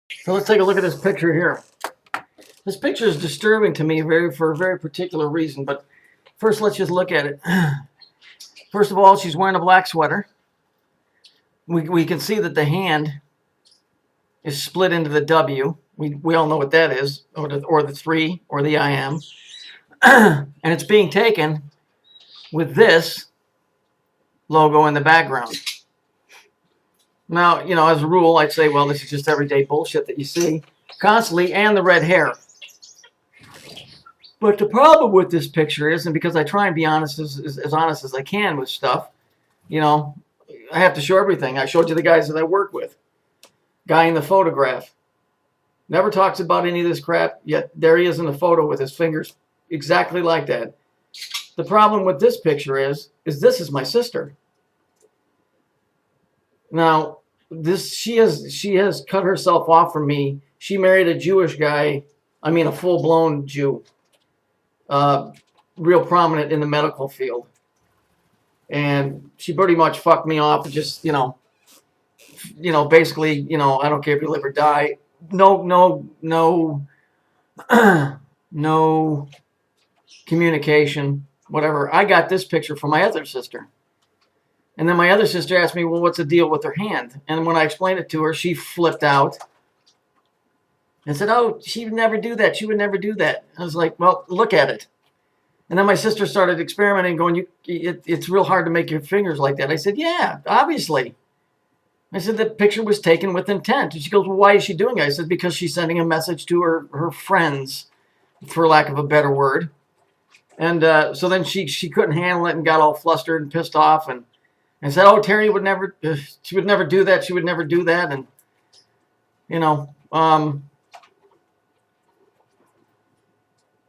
So let's take a look at this picture here. This picture is disturbing to me for a very particular reason, but first let's just look at it. First of all, she's wearing a black sweater. We can see that the hand is split into the W. We all know what that is, or the 3, or the I am. And it's being taken with this logo in the background. Now, you know, as a rule, I'd say, well, this is just everyday bullshit that you see constantly, and the red hair. But the problem with this picture is, and because I try and be honest as honest as I can with stuff, you know, I have to show everything. I showed you the guys that I work with. Guy in the photograph never talks about any of this crap, yet there he is in the photo with his fingers exactly like that. The problem with this picture is this is my sister. Now, she has cut herself off from me. She married a Jewish guy, I mean a full-blown Jew, real prominent in the medical field. And she pretty much fucked me off, just, you know, basically, you know, I don't care if you live or die. No communication, whatever. I got this picture from my other sister. And then my other sister asked me, well, what's the deal with her hand? And when I explained it to her, she flipped out and said, oh, she would never do that. She would never do that. I was like, well, look at it. And then my sister started experimenting, going, it's real hard to make your fingers like that. I said, yeah, obviously. I said, the picture was taken with intent. And she goes, well, why is she doing it? I said, because she's sending a message to her friends, for lack of a better word. And so then she couldn't handle it and got all flustered and pissed off and said, oh, Terry would never, she would never do that. She would never do that. And, you know,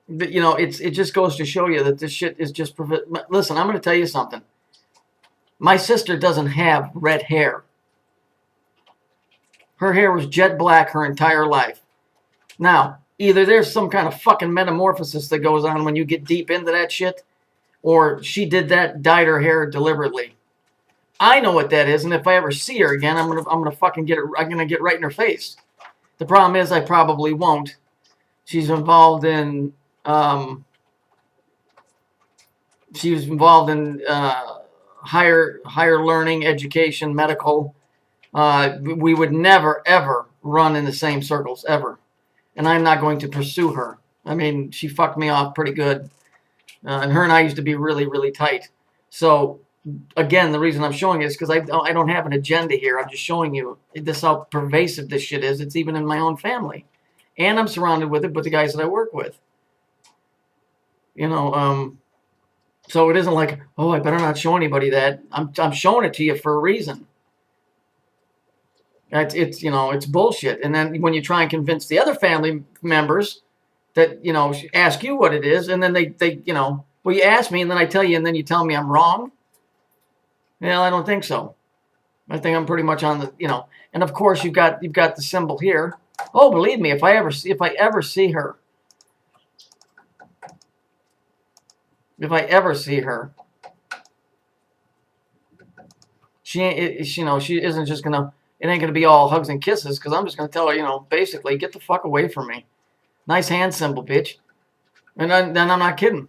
it just goes to show you that this shit is just, listen, I'm going to tell you something. My sister doesn't have red hair. Her hair was jet black her entire life. Now, either there's some kind of fucking metamorphosis that goes on when you get deep into that shit, or she did that, dyed her hair deliberately. I know what that is, and if I ever see her again, I'm gonna fucking get it. I'm gonna get right in her face. The problem is, I probably won't. She's involved in higher learning, education, medical. We would never ever run in the same circles ever, and I'm not going to pursue her. I mean, she fucked me off pretty good, and her and I used to be really, really tight. So. Again, the reason I'm showing it is because I don't have an agenda here. I'm just showing you this how pervasive this shit is. It's even in my own family. And I'm surrounded with it with the guys that I work with. You know, so it isn't like, oh, I better not show anybody that. I'm showing it to you for a reason. It's you know, it's bullshit. And then when you try and convince the other family members that, you know, ask you what it is, and then they you know, well, you ask me and then I tell you and then you tell me I'm wrong. Well, I don't think so. I think I'm pretty much on the, you know, and of course you've got the symbol here. Oh, believe me, if I ever see her, she you know, she isn't just gonna, it ain't gonna be all hugs and kisses, because I'm just gonna tell her, you know, basically, get the fuck away from me. Nice hand symbol, bitch. And then I'm not kidding.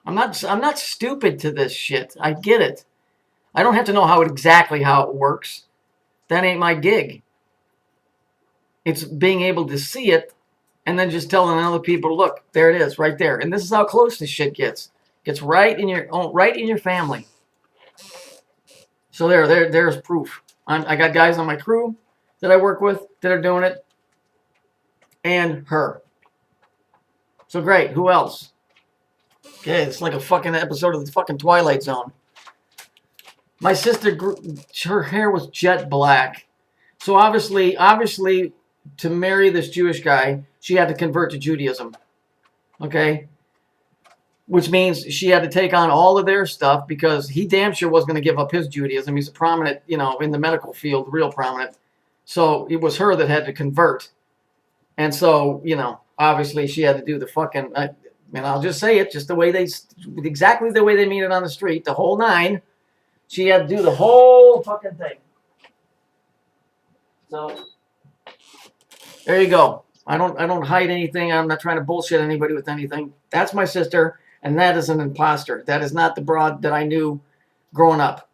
I'm not stupid to this shit. I get it. I don't have to know exactly how it works. That ain't my gig. It's being able to see it and then just telling other people, look, there it is, right there. And this is how close this shit gets. Gets right in your family. So there's proof. I got guys on my crew that I work with that are doing it, and her. So great. Who else? Okay, it's like a fucking episode of the fucking Twilight Zone. My sister, her hair was jet black. So obviously, to marry this Jewish guy, she had to convert to Judaism. Okay? Which means she had to take on all of their stuff, because he damn sure was going to give up his Judaism. He's a prominent, you know, in the medical field, real prominent. So it was her that had to convert. And so, you know, obviously she had to do the fucking, and I'll just say it, just exactly the way they mean it on the street, the whole nine. She had to do the whole fucking thing. So, There you go. I don't hide anything. I'm not trying to bullshit anybody with anything. That's my sister, and that is an imposter. That is not the broad that I knew growing up.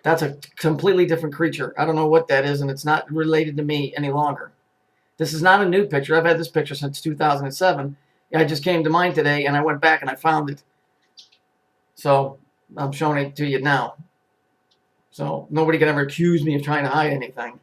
That's a completely different creature. I don't know what that is, and it's not related to me any longer. This is not a new picture. I've had this picture since 2007. I just came to mind today, and I went back and I found it. So I'm showing it to you now. So nobody can ever accuse me of trying to hide anything.